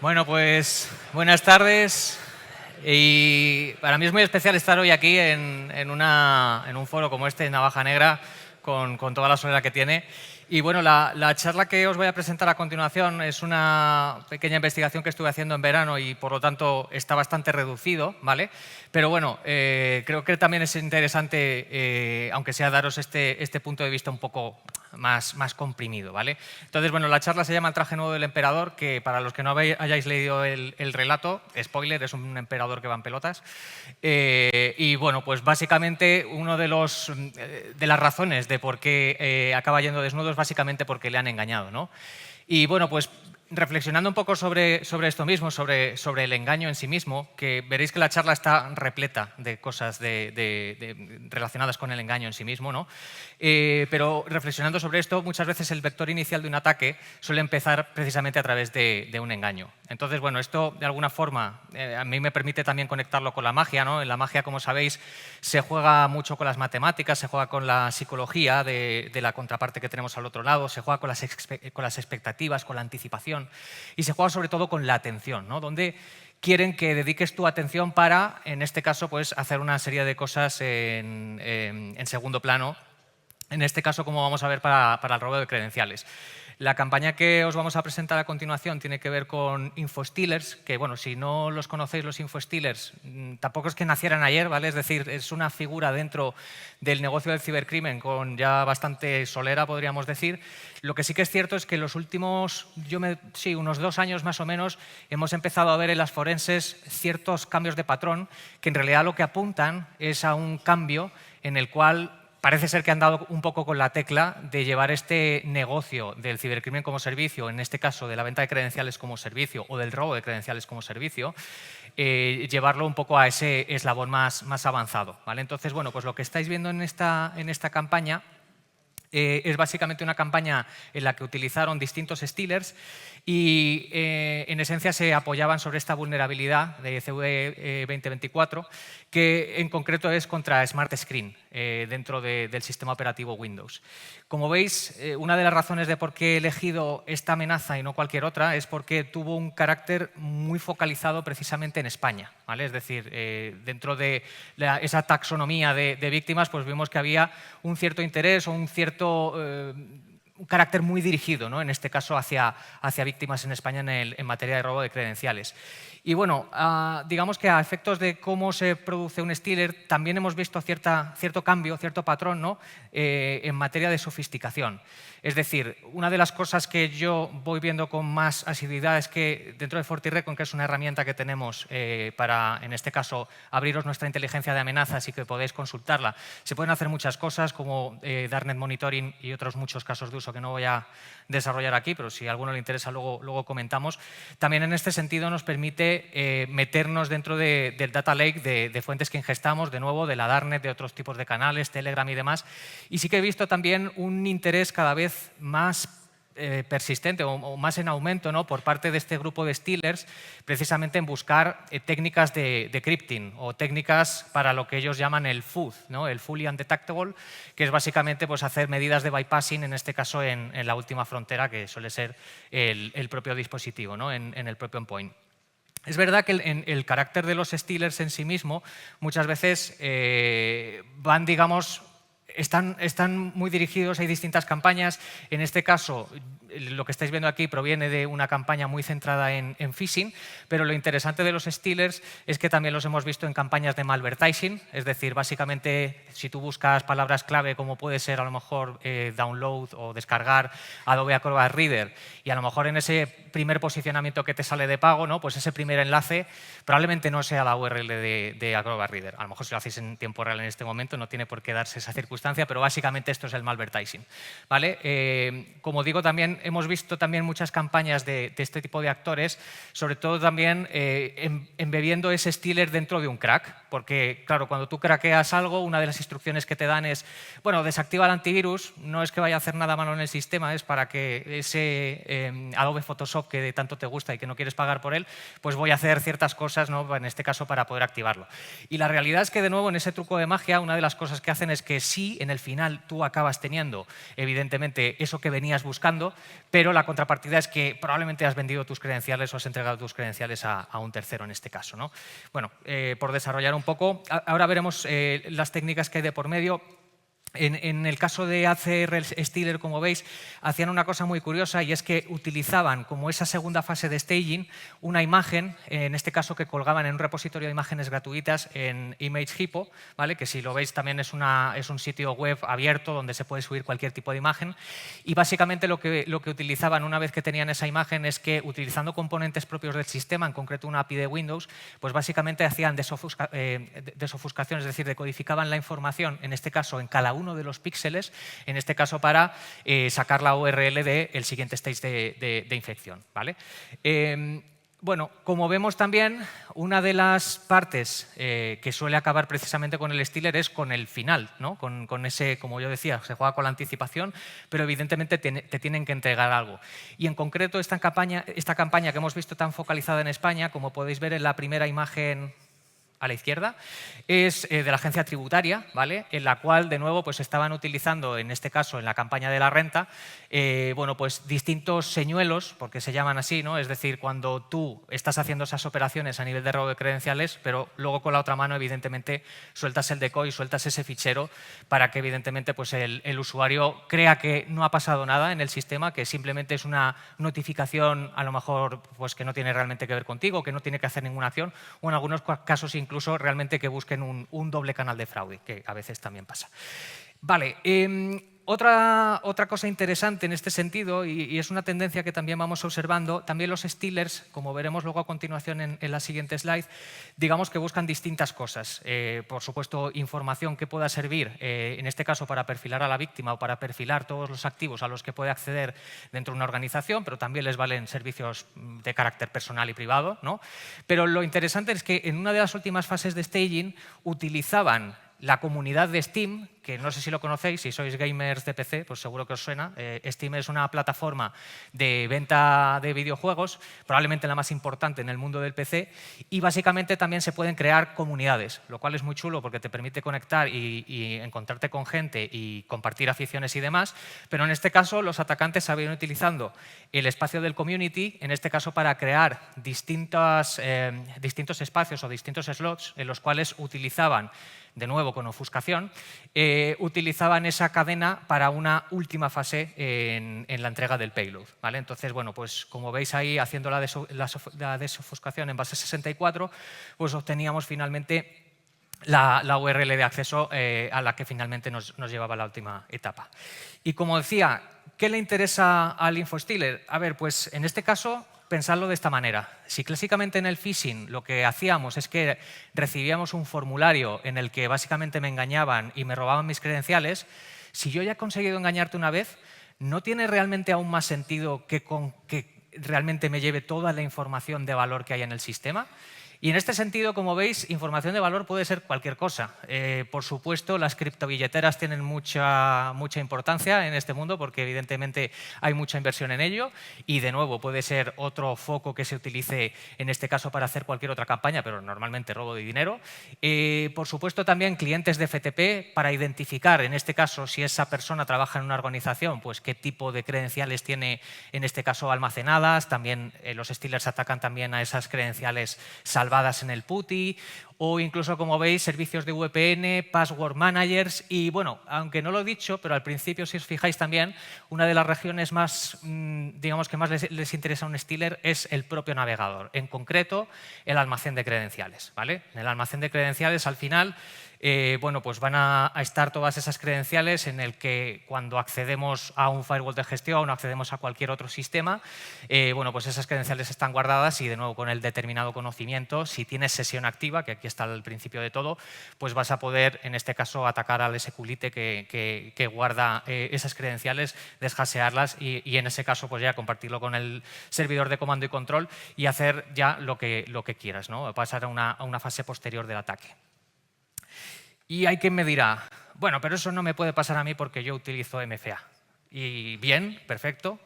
Bueno, pues buenas tardes y para mí es muy especial estar hoy aquí en un foro como este, Navaja Negra, con toda la soledad que tiene. Y bueno, la charla que os voy a presentar a continuación es una pequeña investigación que estuve haciendo en verano y por lo tanto está bastante reducido, ¿vale? Pero bueno, creo que también es interesante, aunque sea daros este punto de vista un poco más comprimido, ¿vale? Entonces, bueno, la charla se llama El traje nuevo del emperador, que para los que no hayáis leído el relato, spoiler, es un emperador que va en pelotas. Y bueno, pues básicamente uno de las razones de por qué acaba yendo desnudo es básicamente porque le han engañado, ¿no? Y bueno, pues reflexionando un poco sobre esto mismo, sobre el engaño en sí mismo, que veréis que la charla está repleta de cosas relacionadas con el engaño en sí mismo, ¿no? Pero reflexionando sobre esto, muchas veces el vector inicial de un ataque suele empezar precisamente a través de un engaño. Entonces, bueno, esto de alguna forma a mí me permite también conectarlo con la magia, ¿no? En la magia, como sabéis, se juega mucho con las matemáticas, se juega con la psicología de la contraparte que tenemos al otro lado, se juega con las expectativas, con la anticipación y se juega sobre todo con la atención, ¿no? Donde quieren que dediques tu atención para, en este caso, pues, hacer una serie de cosas en segundo plano. En este caso, como vamos a ver, para el robo de credenciales. La campaña que os vamos a presentar a continuación tiene que ver con Infostealers, que bueno, si no los conocéis, los Infostealers, tampoco es que nacieran ayer, ¿vale? Es decir, es una figura dentro del negocio del cibercrimen con ya bastante solera, podríamos decir. Lo que sí que es cierto es que en los últimos, unos 2 años más o menos, hemos empezado a ver en las forenses ciertos cambios de patrón que en realidad lo que apuntan es a un cambio en el cual parece ser que han dado un poco con la tecla de llevar este negocio del cibercrimen como servicio, en este caso de la venta de credenciales como servicio o del robo de credenciales como servicio, llevarlo un poco a ese eslabón más avanzado, ¿vale? Entonces, bueno, pues lo que estáis viendo en esta campaña es básicamente una campaña en la que utilizaron distintos stealers y en esencia se apoyaban sobre esta vulnerabilidad de CV 2024 que en concreto es contra Smart Screen dentro del sistema operativo Windows. Como veis, una de las razones de por qué he elegido esta amenaza y no cualquier otra es porque tuvo un carácter muy focalizado precisamente en España, ¿vale? Es decir, dentro de esa taxonomía de víctimas, pues vimos que había un cierto interés o un cierto un carácter muy dirigido, ¿no? En este caso hacia víctimas en España en materia de robo de credenciales. Y bueno, digamos que a efectos de cómo se produce un stealer, también hemos visto cierto cambio, cierto patrón, ¿no? En materia de sofisticación. Es decir, una de las cosas que yo voy viendo con más asiduidad es que dentro de FortiRecon, que es una herramienta que tenemos para, en este caso, abriros nuestra inteligencia de amenazas y que podéis consultarla, se pueden hacer muchas cosas como Darknet Monitoring y otros muchos casos de uso que no voy a desarrollar aquí, pero si a alguno le interesa luego comentamos. También en este sentido nos permite meternos dentro del data lake de fuentes que ingestamos, de nuevo, de la Darknet, de otros tipos de canales, Telegram y demás. Y sí que he visto también un interés cada vez más persistente o más en aumento, ¿no? Por parte de este grupo de stealers, precisamente en buscar técnicas de crypting o técnicas para lo que ellos llaman el FUD, ¿no? El Fully Undetectable, que es básicamente pues, hacer medidas de bypassing, en este caso en la última frontera, que suele ser el propio dispositivo, ¿no? en el propio endpoint. Es verdad que el carácter de los stealers en sí mismo muchas veces van, digamos, están muy dirigidos, hay distintas campañas. En este caso, lo que estáis viendo aquí proviene de una campaña muy centrada en phishing, pero lo interesante de los stealers es que también los hemos visto en campañas de malvertising, es decir, básicamente si tú buscas palabras clave como puede ser a lo mejor download o descargar Adobe Acrobat Reader y a lo mejor en ese primer posicionamiento que te sale de pago, ¿no? Pues ese primer enlace probablemente no sea la URL de Acrobat Reader. A lo mejor si lo hacéis en tiempo real en este momento no tiene por qué darse esa circunstancia, pero básicamente esto es el malvertising, ¿vale? Como digo, también hemos visto también muchas campañas de este tipo de actores, sobre todo también embebiendo ese stealer dentro de un crack, porque claro, cuando tú craqueas algo, una de las instrucciones que te dan es, bueno, desactiva el antivirus, no es que vaya a hacer nada malo en el sistema, es para que ese Adobe Photoshop que tanto te gusta y que no quieres pagar por él, pues voy a hacer ciertas cosas, ¿no? En este caso para poder activarlo. Y la realidad es que, de nuevo, en ese truco de magia, una de las cosas que hacen es que sí sí, en el final tú acabas teniendo, evidentemente, eso que venías buscando, pero la contrapartida es que probablemente has vendido tus credenciales o has entregado tus credenciales a un tercero en este caso, ¿no? Bueno, por desarrollar un poco, ahora veremos las técnicas que hay de por medio. En el caso de ACR Stealer, como veis, hacían una cosa muy curiosa y es que utilizaban como esa segunda fase de staging una imagen, en este caso que colgaban en un repositorio de imágenes gratuitas en ImageHippo, ¿vale? Que si lo veis también es un sitio web abierto donde se puede subir cualquier tipo de imagen. Y básicamente lo que utilizaban una vez que tenían esa imagen es que utilizando componentes propios del sistema, en concreto una API de Windows, pues básicamente hacían desofuscación, es decir, decodificaban la información, en este caso en cada uno de los píxeles, en este caso para sacar la URL del siguiente stage de infección, ¿vale? Bueno, como vemos también, una de las partes que suele acabar precisamente con el Stealer es con el final, ¿no? Con ese, como yo decía, se juega con la anticipación, pero evidentemente te tienen que entregar algo. Y en concreto esta campaña que hemos visto tan focalizada en España, como podéis ver en la primera imagen a la izquierda, es de la agencia tributaria, ¿vale? En la cual, de nuevo, pues estaban utilizando, en este caso, en la campaña de la renta, bueno, pues distintos señuelos, porque se llaman así, ¿no? Es decir, cuando tú estás haciendo esas operaciones a nivel de robo de credenciales, pero luego con la otra mano, evidentemente, sueltas el decoy, sueltas ese fichero para que, evidentemente, pues el usuario crea que no ha pasado nada en el sistema, que simplemente es una notificación, a lo mejor, pues que no tiene realmente que ver contigo, que no tiene que hacer ninguna acción, o en algunos casos incluso realmente que busquen un doble canal de fraude, que a veces también pasa. Vale, otra cosa interesante en este sentido, y es una tendencia que también vamos observando, también los stealers, como veremos luego a continuación en la siguiente slide, digamos que buscan distintas cosas. Por supuesto, información que pueda servir, en este caso para perfilar a la víctima o para perfilar todos los activos a los que puede acceder dentro de una organización, pero también les valen servicios de carácter personal y privado, ¿no? Pero lo interesante es que en una de las últimas fases de staging utilizaban la comunidad de Steam, que no sé si lo conocéis, si sois gamers de PC, pues seguro que os suena. Steam es una plataforma de venta de videojuegos, probablemente la más importante en el mundo del PC, y básicamente también se pueden crear comunidades, lo cual es muy chulo porque te permite conectar y encontrarte con gente y compartir aficiones y demás, pero en este caso los atacantes habían utilizando el espacio del community, en este caso para crear distintos espacios o distintos slots en los cuales utilizaban, de nuevo con ofuscación, utilizaban esa cadena para una última fase en la entrega del payload, ¿vale? Entonces, bueno, pues como veis ahí, haciendo la desofuscación en base 64, pues obteníamos finalmente la URL de acceso a la que finalmente nos llevaba a la última etapa. Y como decía, ¿qué le interesa al InfoStealer? A ver, pues en este caso, pensarlo de esta manera. Si clásicamente en el phishing lo que hacíamos es que recibíamos un formulario en el que básicamente me engañaban y me robaban mis credenciales, si yo ya he conseguido engañarte una vez, ¿no tiene realmente aún más sentido que realmente me lleve toda la información de valor que hay en el sistema? Y en este sentido, como veis, información de valor puede ser cualquier cosa. Por supuesto, las criptobilleteras tienen mucha importancia en este mundo porque evidentemente hay mucha inversión en ello y, de nuevo, puede ser otro foco que se utilice en este caso para hacer cualquier otra campaña, pero normalmente robo de dinero. Por supuesto, también clientes de FTP para identificar, en este caso, si esa persona trabaja en una organización, pues qué tipo de credenciales tiene, en este caso, almacenadas. También los stealers atacan también a esas credenciales salvadas en el PuTTY, o incluso, como veis, servicios de VPN, password managers y, bueno, aunque no lo he dicho, pero al principio, si os fijáis también, una de las regiones más, digamos, que más les interesa a un stealer es el propio navegador, en concreto el almacén de credenciales, ¿vale? En el almacén de credenciales, al final, bueno, pues van a estar todas esas credenciales en el que cuando accedemos a un firewall de gestión o accedemos a cualquier otro sistema, bueno, pues esas credenciales están guardadas y, de nuevo, con el determinado conocimiento, si tienes sesión activa, que aquí está al principio de todo, pues vas a poder, en este caso, atacar al SQLite que guarda esas credenciales, deshasearlas y en ese caso, pues ya compartirlo con el servidor de comando y control y hacer ya lo que quieras, ¿no? Pasar a una fase posterior del ataque. Y hay quien me dirá, bueno, pero eso no me puede pasar a mí porque yo utilizo MFA. Y bien, perfecto,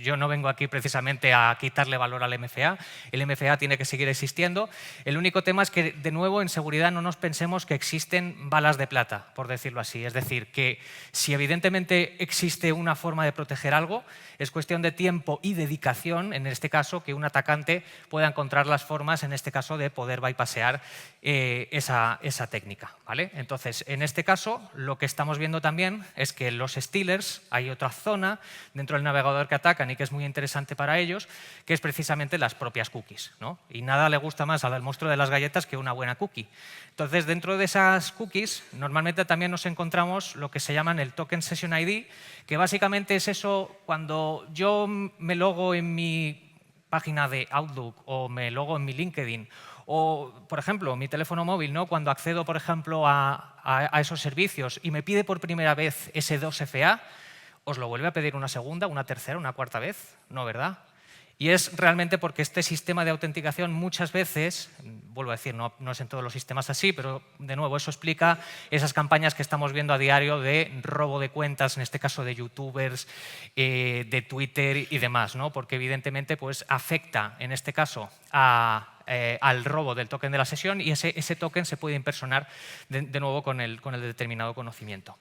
yo no vengo aquí precisamente a quitarle valor al MFA, el MFA tiene que seguir existiendo. El único tema es que, de nuevo, en seguridad no nos pensemos que existen balas de plata, por decirlo así. Es decir, que si evidentemente existe una forma de proteger algo, es cuestión de tiempo y dedicación, en este caso, que un atacante pueda encontrar las formas, en este caso, de poder bypassear esa técnica, ¿vale? Entonces, en este caso, lo que estamos viendo también es que los stealers, hay otra zona dentro del navegador que atacan y que es muy interesante para ellos, que es precisamente las propias cookies, ¿no? Y nada le gusta más al monstruo de las galletas que una buena cookie. Entonces, dentro de esas cookies, normalmente también nos encontramos lo que se llaman el Token Session ID, que básicamente es eso cuando yo me logo en mi página de Outlook o me logo en mi LinkedIn o, por ejemplo, mi teléfono móvil, ¿no? Cuando accedo, por ejemplo, a esos servicios y me pide por primera vez ese 2FA, ¿os lo vuelve a pedir una segunda, una tercera, una cuarta vez? No, ¿verdad? Y es realmente porque este sistema de autenticación muchas veces, vuelvo a decir, no es en todos los sistemas así, pero de nuevo eso explica esas campañas que estamos viendo a diario de robo de cuentas, en este caso de youtubers, de Twitter y demás, ¿no? Porque evidentemente pues, afecta, en este caso, al robo del token de la sesión y ese token se puede impersonar de nuevo con el determinado conocimiento.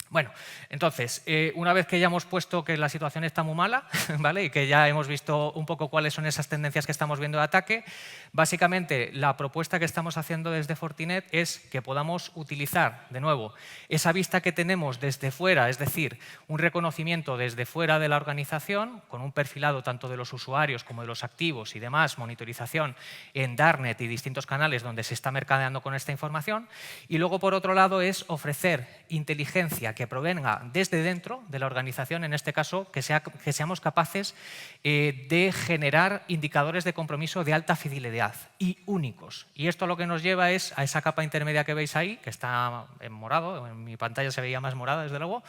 Bueno, entonces, una vez que ya hemos puesto que la situación está muy mala, ¿vale? Y que ya hemos visto un poco cuáles son esas tendencias que estamos viendo de ataque, básicamente la propuesta que estamos haciendo desde Fortinet es que podamos utilizar, de nuevo, esa vista que tenemos desde fuera, es decir, un reconocimiento desde fuera de la organización, con un perfilado tanto de los usuarios como de los activos y demás, monitorización en Darknet y distintos canales donde se está mercadeando con esta información, y luego, por otro lado, es ofrecer inteligencia que provenga desde dentro de la organización, en este caso, que seamos capaces de generar indicadores de compromiso de alta fidelidad y únicos. Y esto lo que nos lleva es a esa capa intermedia que veis ahí, que está en morado, en mi pantalla se veía más morada, desde luego,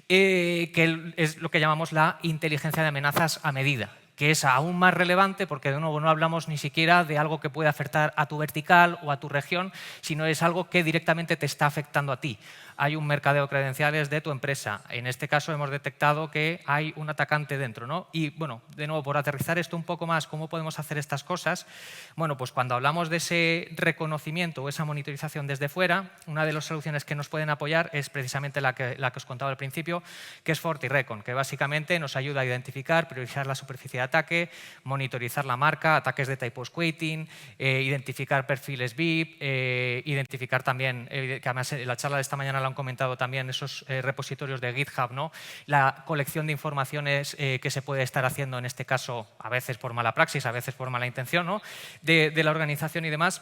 que es lo que llamamos la inteligencia de amenazas a medida, que es aún más relevante porque, de nuevo, no hablamos ni siquiera de algo que puede afectar a tu vertical o a tu región, sino es algo que directamente te está afectando a ti. Hay un mercadeo de credenciales de tu empresa. En este caso hemos detectado que hay un atacante dentro, ¿no? Y, bueno, de nuevo, por aterrizar esto un poco más, ¿cómo podemos hacer estas cosas? Bueno, pues cuando hablamos de ese reconocimiento o esa monitorización desde fuera, una de las soluciones que nos pueden apoyar es precisamente la que os contaba al principio, que es FortiRecon, que básicamente nos ayuda a identificar, priorizar la superficie de ataque, monitorizar la marca, ataques de typo-squatting, identificar perfiles VIP, identificar también, que además en la charla de esta mañana han comentado también esos repositorios de GitHub, ¿no? La colección de informaciones que se puede estar haciendo, en este caso, a veces por mala praxis, a veces por mala intención, ¿no? de la organización y demás.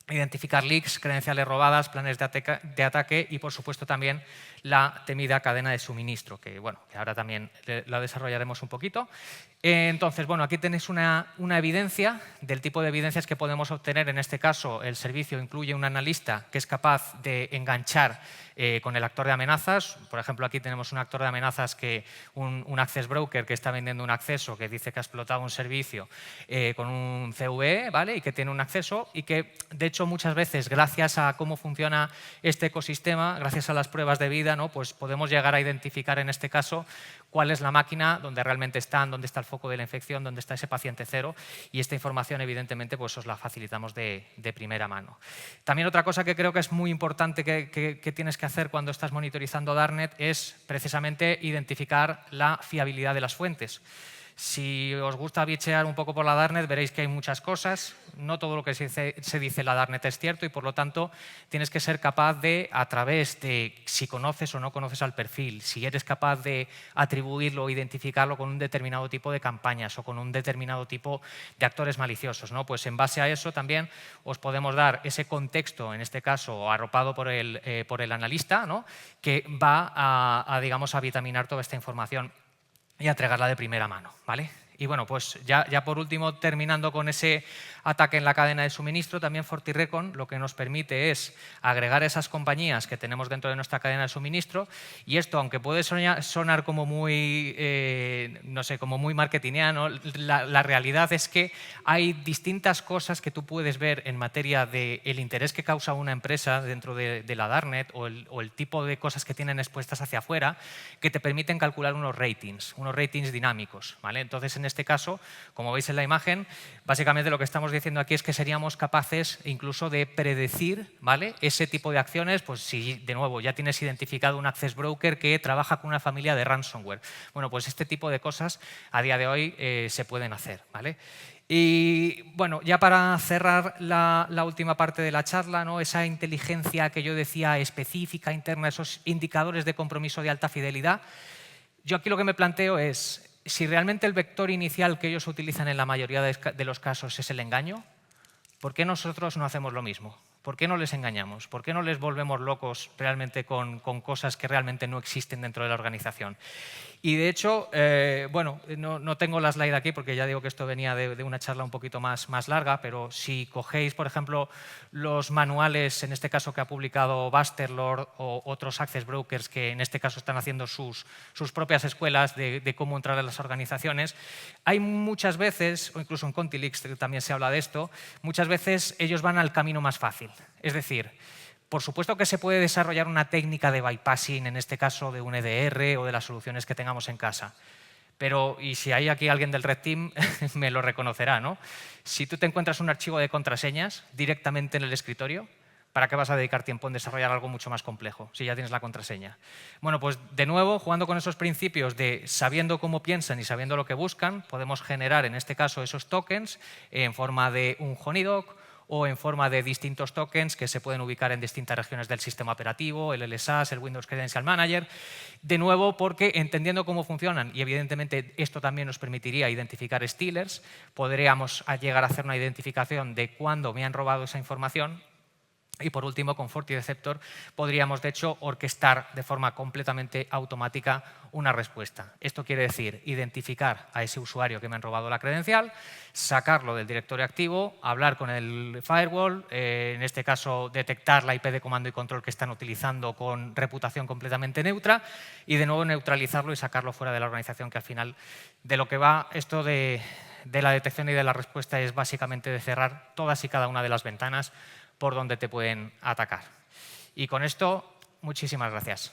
Identificar leaks, credenciales robadas, planes de ataque y, por supuesto, también la temida cadena de suministro, que, bueno, que ahora también la desarrollaremos un poquito. Entonces, bueno, aquí tenéis una evidencia del tipo de evidencias que podemos obtener. En este caso, el servicio incluye un analista que es capaz de enganchar con el actor de amenazas. Por ejemplo, aquí tenemos un actor de amenazas, un access broker que está vendiendo un acceso, que dice que ha explotado un servicio con un CVE, ¿vale? Y que tiene un acceso y que, de hecho, muchas veces, gracias a cómo funciona este ecosistema, gracias a las pruebas de vida, ¿no? Pues podemos llegar a identificar, en este caso, cuál es la máquina, donde realmente están, dónde está el foco de la infección, dónde está ese paciente cero, y esta información, evidentemente, pues os la facilitamos de primera mano. También otra cosa que creo que es muy importante que tienes que hacer cuando estás monitorizando Darknet es precisamente identificar la fiabilidad de las fuentes. Si os gusta bichear un poco por la Darknet, veréis que hay muchas cosas. No todo lo que se dice en la Darknet es cierto y, por lo tanto, tienes que ser capaz de, a través de si conoces o no conoces al perfil, si eres capaz de atribuirlo o identificarlo con un determinado tipo de campañas o con un determinado tipo de actores maliciosos, ¿no? Pues en base a eso también os podemos dar ese contexto, en este caso arropado por el analista, ¿no? Que va digamos, a vitaminar toda esta información y a entregarla de primera mano, ¿vale? Y bueno, pues ya por último, terminando con ese ataque en la cadena de suministro, también FortiRecon lo que nos permite es agregar esas compañías que tenemos dentro de nuestra cadena de suministro, y esto, aunque puede sonar como muy, no sé, como muy marketingiano, la realidad es que hay distintas cosas que tú puedes ver en materia del interés que causa una empresa dentro de la Darknet o el tipo de cosas que tienen expuestas hacia afuera que te permiten calcular unos ratings dinámicos, ¿vale? Entonces, en este caso, como veis en la imagen, básicamente lo que estamos diciendo aquí es que seríamos capaces incluso de predecir, ¿vale?, ese tipo de acciones, pues si de nuevo ya tienes identificado un access broker que trabaja con una familia de ransomware. Bueno, pues este tipo de cosas a día de hoy se pueden hacer, ¿vale? Y bueno, ya para cerrar la última parte de la charla, ¿no?, esa inteligencia que yo decía específica, interna, esos indicadores de compromiso de alta fidelidad, yo aquí lo que me planteo es, si realmente el vector inicial que ellos utilizan en la mayoría de los casos es el engaño, ¿por qué nosotros no hacemos lo mismo? ¿Por qué no les engañamos? ¿Por qué no les volvemos locos realmente con cosas que realmente no existen dentro de la organización? Y de hecho, bueno, no tengo la slide aquí porque ya digo que esto venía de una charla un poquito más larga, pero si cogéis, por ejemplo, los manuales, en este caso que ha publicado Busterlord o otros access brokers que en este caso están haciendo sus propias escuelas de cómo entrar a las organizaciones, hay muchas veces, o incluso en Contilix también se habla de esto, muchas veces ellos van al camino más fácil. Es decir, por supuesto que se puede desarrollar una técnica de bypassing, en este caso de un EDR o de las soluciones que tengamos en casa. Pero, y si hay aquí alguien del Red Team, me lo reconocerá, ¿no? Si tú te encuentras un archivo de contraseñas directamente en el escritorio, ¿para qué vas a dedicar tiempo en desarrollar algo mucho más complejo si ya tienes la contraseña? Bueno, pues de nuevo, jugando con esos principios de sabiendo cómo piensan y sabiendo lo que buscan, podemos generar en este caso esos tokens en forma de un honeydoc o en forma de distintos tokens que se pueden ubicar en distintas regiones del sistema operativo, el LSAS, el Windows Credential Manager. De nuevo, porque entendiendo cómo funcionan, y evidentemente esto también nos permitiría identificar stealers, podríamos llegar a hacer una identificación de cuándo me han robado esa información. Y por último, con FortiDeceptor podríamos, de hecho, orquestar de forma completamente automática una respuesta. Esto quiere decir identificar a ese usuario que me han robado la credencial, sacarlo del directorio activo, hablar con el firewall, en este caso detectar la IP de comando y control que están utilizando con reputación completamente neutra y de nuevo neutralizarlo y sacarlo fuera de la organización, que al final de lo que va esto de la detección y de la respuesta es básicamente de cerrar todas y cada una de las ventanas por donde te pueden atacar. Y con esto, muchísimas gracias.